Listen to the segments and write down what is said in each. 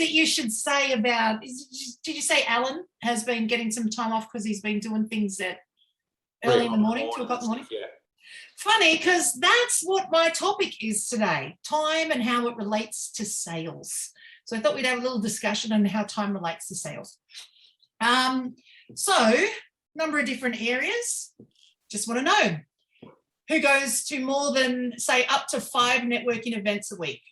that you should say about, did you say Alan has been getting some time off because he's been doing things at early in the morning, 2 o'clock in the morning? Yeah. Funny, because that's what my topic is today, time and how it relates to sales. So I thought we'd have a little discussion on how time relates to sales. So, number of different areas. Just want to know, who goes to more than, say, up to 5 networking events a week?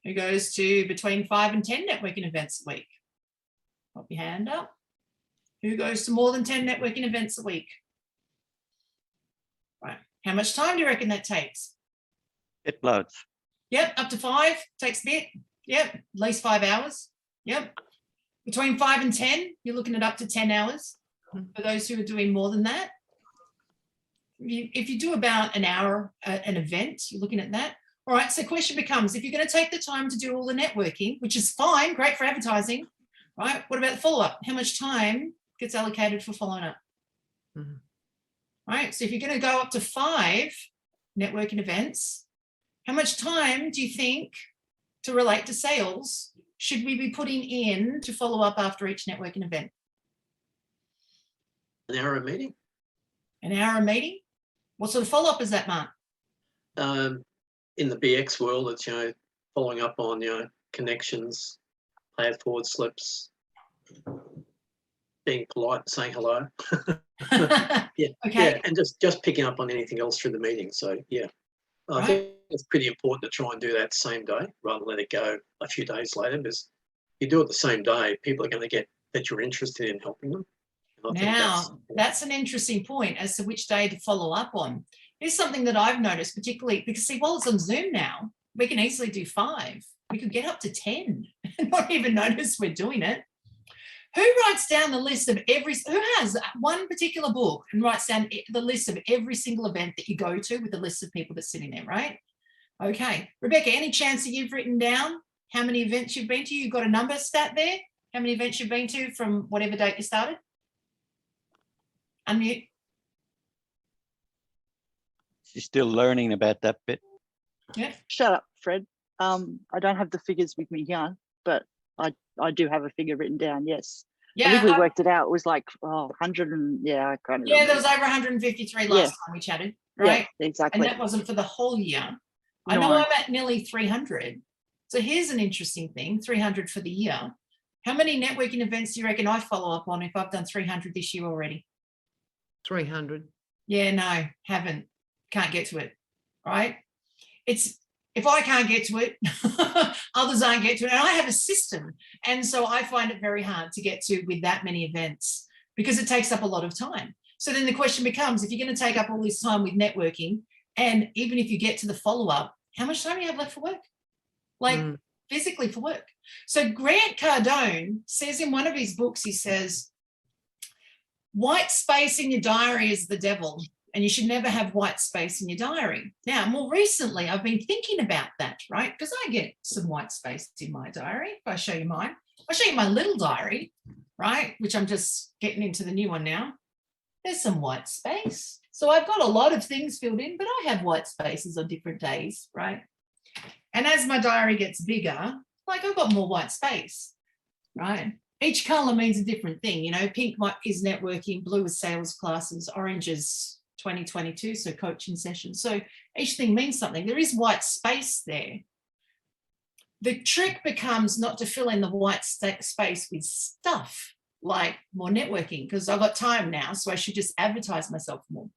Who goes to between 5 and 10 networking events a week? Pop your hand up. Who goes to more than 10 networking events a week? Right. How much time do you reckon that takes? It loads. Yep, up to 5, takes a bit. Yep, at least 5 hours. Yep. Between 5 and 10, you're looking at up to 10 hours for those who are doing more than that. If you do about an hour an event, you're looking at that. All right, so question becomes, if you're going to take the time to do all the networking, which is fine, great for advertising, right? What about the follow-up? How much time gets allocated for following up? Mm-hmm. Right, so if you're going to go up to 5 networking events, how much time do you think to relate to sales should we be putting in to follow up after each networking event? An hour a meeting. An hour a meeting? What sort of follow-up is that, Mark? In the BX world, it's, following up on, connections, pay it forward slips, being polite, saying hello. Yeah. Okay. Yeah, and just picking up on anything else through the meeting. So, yeah. I think it's pretty important to try and do that same day rather than let it go a few days later, because if you do it the same day, people are going to get that you're interested in helping them. Now, that's an interesting point as to which day to follow up on. Here's something that I've noticed, particularly because, see, while it's on Zoom now, we can easily do 5. We could get up to 10 and not even notice we're doing it. Who writes down the list of who has one particular book and writes down the list of every single event that you go to with the list of people that's sitting there, right? Okay. Rebecca, any chance that you've written down how many events you've been to? You've got a number stat there? How many events you've been to from whatever date you started? Unmute. She's still learning about that bit. Yeah. Shut up, Fred. I don't have the figures with me here, but I do have a figure written down, yes. Yeah, I think we worked it out. It was like 100 and I can't remember. Yeah, there was over 153 last time we chatted, right? Yeah, exactly. And that wasn't for the whole year. I No. know I'm at nearly 300. So here's an interesting thing, 300 for the year. How many networking events do you reckon I follow up on if I've done 300 this year already? 300. Yeah, no, haven't. Can't get to it, right? It's, if I can't get to it, others aren't get to it. And I have a system. And so I find it very hard to get to with that many events because it takes up a lot of time. So then the question becomes, if you're going to take up all this time with networking, and even if you get to the follow-up, how much time do you have left for work? Like physically for work. So Grant Cardone says in one of his books, he says, white space in your diary is the devil. And you should never have white space in your diary. Now, more recently, I've been thinking about that, right? Because I get some white space in my diary. If I show you mine, I'll show you my little diary, right? Which I'm just getting into the new one now. There's some white space. So I've got a lot of things filled in, but I have white spaces on different days, right? And as my diary gets bigger, like I've got more white space, right? Each color means a different thing. Pink is networking, blue is sales classes, orange is 2022, so coaching sessions. So each thing means something. There is white space there. The trick becomes not to fill in the white space with stuff like more networking, because I've got time now, so I should just advertise myself more.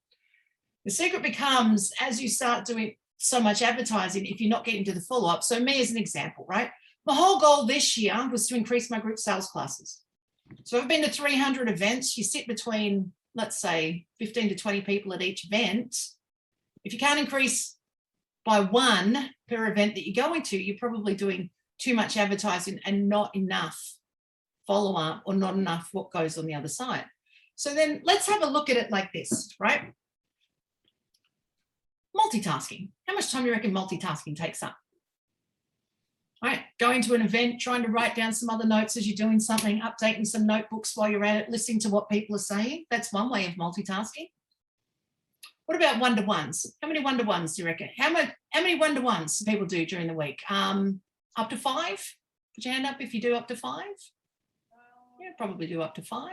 The secret becomes, as you start doing so much advertising, if you're not getting to the follow-up. So me as an example, right? My whole goal this year was to increase my group sales classes. So I've been to 300 events. You sit between, let's say, 15 to 20 people at each event. If you can't increase by 1 per event that you're going to, you're probably doing too much advertising and not enough follow-up, or not enough what goes on the other side. So then let's have a look at it like this, right? Multitasking. How much time do you reckon multitasking takes up? Right, going to an event, trying to write down some other notes as you're doing something, updating some notebooks while you're at it, listening to what people are saying. That's one way of multitasking. What about one-to-ones? How many one-to-ones do you reckon? How How many one-to-ones do people do during the week? Up to 5? Put your hand up if you do up to 5. Yeah, probably do up to 5.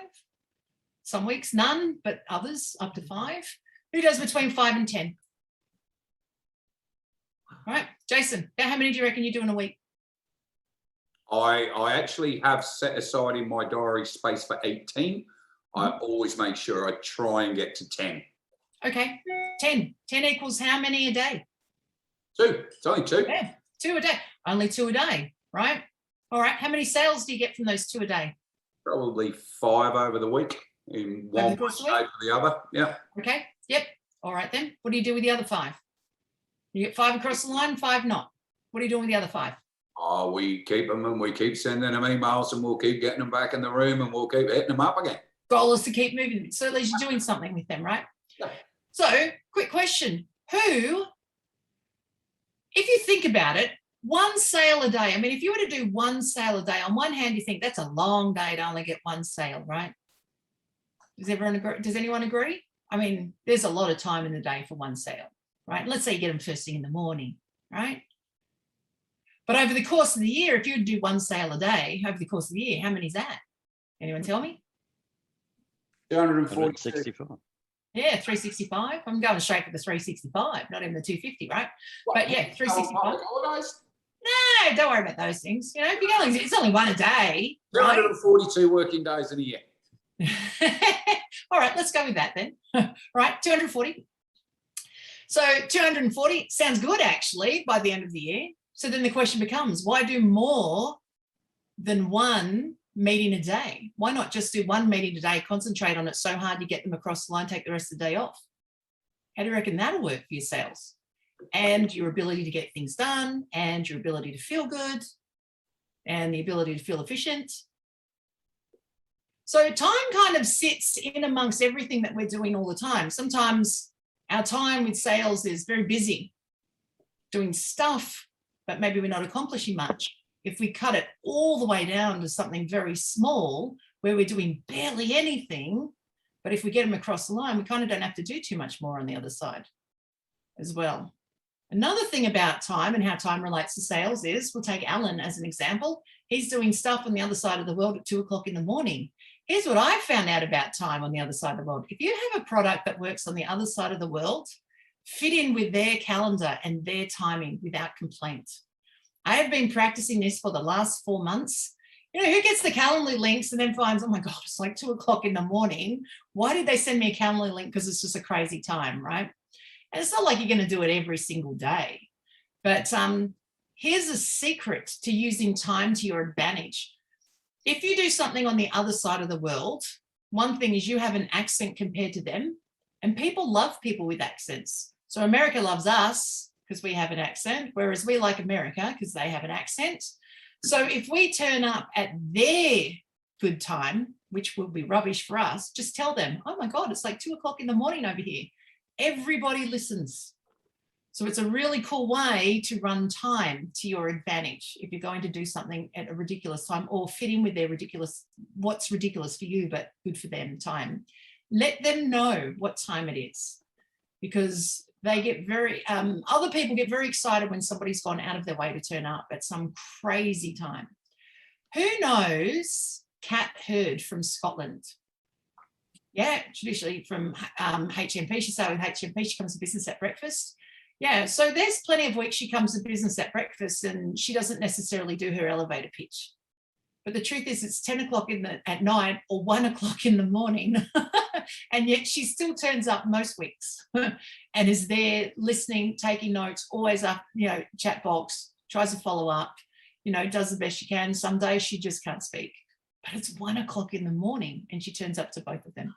Some weeks none, but others up to 5. Who does between 5 and 10? All right, Jason, how many do you reckon you do in a week? I actually have set aside in my diary space for 18. I always make sure I try and get to 10. Okay, 10. 10 equals how many a day? 2. It's only 2. Yeah, 2 a day. Only 2 a day, right? All right, how many sales do you get from those 2 a day? Probably 5 over the week in Over one the course of the shape or the other. Yeah. Okay, yep. All right then. What do you do with the other 5? You get 5 across the line, 5 not. What are you doing with the other 5? Oh, we keep them and we keep sending them emails and we'll keep getting them back in the room and we'll keep hitting them up again. Goal is to keep moving. So at least you're doing something with them, right? Yeah. So, quick question. Who, if you think about it, 1 sale a day, I mean, if you were to do 1 sale a day, on one hand, you think that's a long day to only get 1 sale, right? Does everyone agree? Does anyone agree? I mean, there's a lot of time in the day for 1 sale, right? Let's say you get them first thing in the morning, right? But over the course of the year, if you would do 1 sale a day over the course of the year, how many is that? Anyone tell me? 242. 165. Yeah, 365. I'm going straight for the 365, not even the 250, right? But yeah, 365. Holidays? No, don't worry about those things. You know, if you're going, it's only 1 a day. Right? 242 working days in a year. All right, let's go with that then. Right, 240. So 240 sounds good actually by the end of the year. So then the question becomes, why do more than 1 meeting a day? Why not just do 1 meeting a day, concentrate on it so hard you get them across the line, take the rest of the day off? How do you reckon that'll work for your sales and your ability to get things done and your ability to feel good and the ability to feel efficient? So time kind of sits in amongst everything that we're doing all the time. Sometimes our time with sales is very busy doing stuff, but maybe we're not accomplishing much. If we cut it all the way down to something very small where we're doing barely anything, but if we get them across the line, we kind of don't have to do too much more on the other side as well. Another thing about time and how time relates to sales is, we'll take Alan as an example. He's doing stuff on the other side of the world at 2 o'clock in the morning. Here's what I found out about time on the other side of the world. If you have a product that works on the other side of the world, fit in with their calendar and their timing without complaint. I have been practicing this for the last 4 months. You know, who gets the Calendly links and then finds, oh my God, it's like 2 o'clock in the morning. Why did they send me a Calendly link? Because it's just a crazy time, right? And it's not like you're going to do it every single day. But here's a secret to using time to your advantage. If you do something on the other side of the world, one thing is you have an accent compared to them, and people love people with accents. So America loves us because we have an accent, whereas we like America because they have an accent. So if we turn up at their good time, which will be rubbish for us, just tell them, oh my God, it's like 2 o'clock in the morning over here. Everybody listens. So it's a really cool way to run time to your advantage if you're going to do something at a ridiculous time or fit in with their ridiculous, what's ridiculous for you, but good for them time. Let them know what time it is, because they get very, other people get very excited when somebody's gone out of their way to turn up at some crazy time. Who knows Kat Hurd from Scotland? Yeah, traditionally from HMP. She started with HMP. She comes to business at breakfast. Yeah, so there's plenty of weeks she comes to business at breakfast and she doesn't necessarily do her elevator pitch. But the truth is it's 10 o'clock at night or 1 o'clock in the morning. And yet she still turns up most weeks and is there listening, taking notes, always up, you know, chat box, tries to follow up, you know, does the best she can. Some days she just can't speak. But it's 1 o'clock in the morning and she turns up to both of them.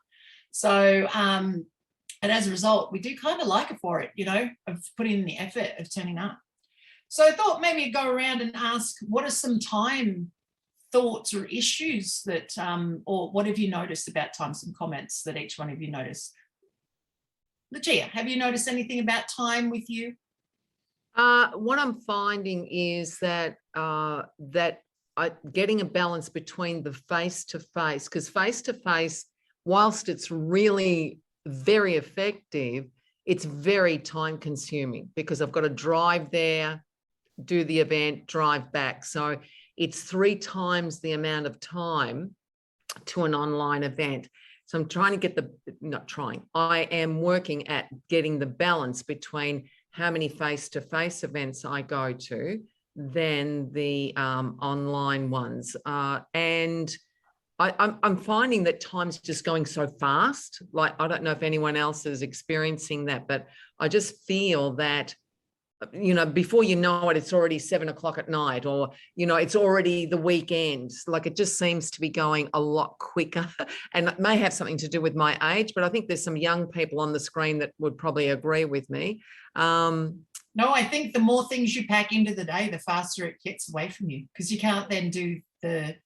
So, and as a result, we do kind of like her for it, you know, of putting in the effort of turning up. So I thought maybe I'd go around and ask, what are some time thoughts or issues that, or what have you noticed about time, some comments that each one of you noticed? Lucia, have you noticed anything about time with you? What I'm finding is that getting a balance between the face-to-face, because face-to-face, whilst it's really very effective, it's very time consuming because I've got to drive there, do the event, drive back. So it's 3 times the amount of time to an online event. So I'm trying to get I am working at getting the balance between how many face-to-face events I go to than the online ones. And I'm finding that time's just going so fast. Like, I don't know if anyone else is experiencing that, but I just feel that, you know, before you know it, it's already 7 o'clock at night, or, you know, it's already the weekend. Like, it just seems to be going a lot quicker. And it may have something to do with my age, but I think there's some young people on the screen that would probably agree with me. No, I think the more things you pack into the day, the faster it gets away from you, because you can't then do the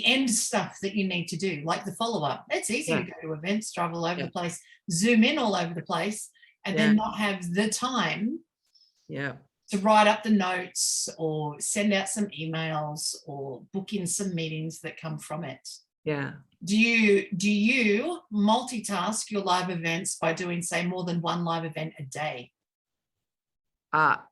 end stuff that you need to do, like the follow-up. It's easy to go to events, drive all over the place, zoom in all over the place, and then not have the time to write up the notes or send out some emails or book in some meetings that come from it. Yeah. Do you multitask your live events by doing, say, more than one live event a day?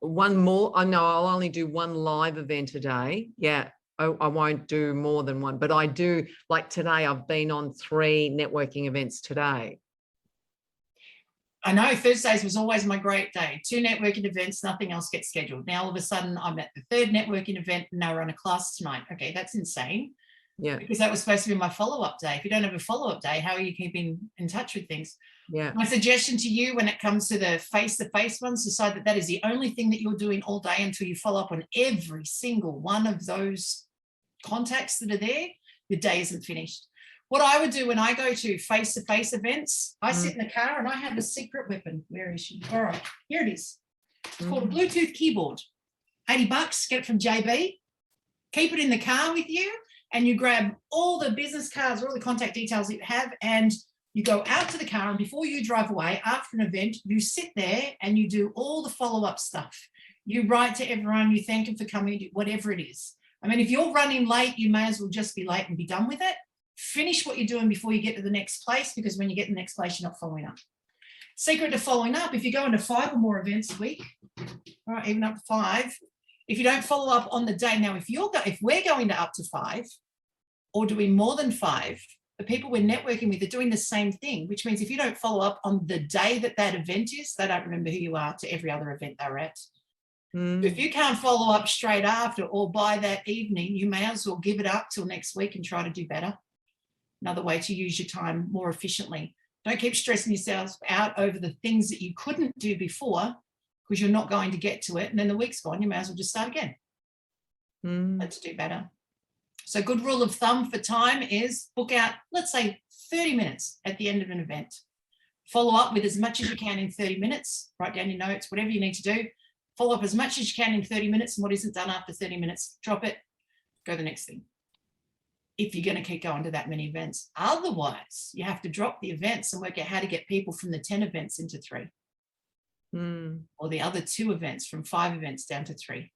One more. I know I'll only do one live event a day. Yeah. I won't do more than one, but I do, like today, I've been on 3 networking events today. I know Thursdays was always my great day. 2 networking events, nothing else gets scheduled. Now all of a sudden I'm at the 3rd networking event and now we're on a class tonight. Okay, that's insane. Yeah. Because that was supposed to be my follow-up day. If you don't have a follow-up day, how are you keeping in touch with things? Yeah. My suggestion to you when it comes to the face-to-face ones, decide that that is the only thing that you're doing all day until you follow up on every single one of those contacts that are there. Your day isn't finished. What I would do when I go to face-to-face events, I sit in the car and I have a secret weapon. Where is she? All right, here it is. It's called a Bluetooth keyboard. $80, get it from JB. Keep it in the car with you, and you grab all the business cards, all the contact details that you have, and you go out to the car, and before you drive away, after an event, you sit there and you do all the follow-up stuff. You write to everyone, you thank them for coming, whatever it is. I mean, if you're running late, you may as well just be late and be done with it. Finish what you're doing before you get to the next place, because when you get to the next place, you're not following up. Secret to following up, if you're going to 5 or more events a week, all right, even up to 5, if you don't follow up on the day, now if we're going to up to 5 or doing more than 5, the people we're networking with are doing the same thing, which means if you don't follow up on the day that that event is, they don't remember who you are to every other event they're at. If you can't follow up straight after or by that evening, you may as well give it up till next week and try to do better. Another way to use your time more efficiently. Don't keep stressing yourselves out over the things that you couldn't do before because you're not going to get to it. And then the week's gone, you may as well just start again. Let's do better. So good rule of thumb for time is book out, let's say 30 minutes at the end of an event. Follow up with as much as you can in 30 minutes. Write down your notes, whatever you need to do. Follow up as much as you can in 30 minutes, and what isn't done after 30 minutes, drop it, go to the next thing. If you're going to keep going to that many events. Otherwise, you have to drop the events and work out how to get people from the 10 events into 3. Or the other 2 events from 5 events down to 3.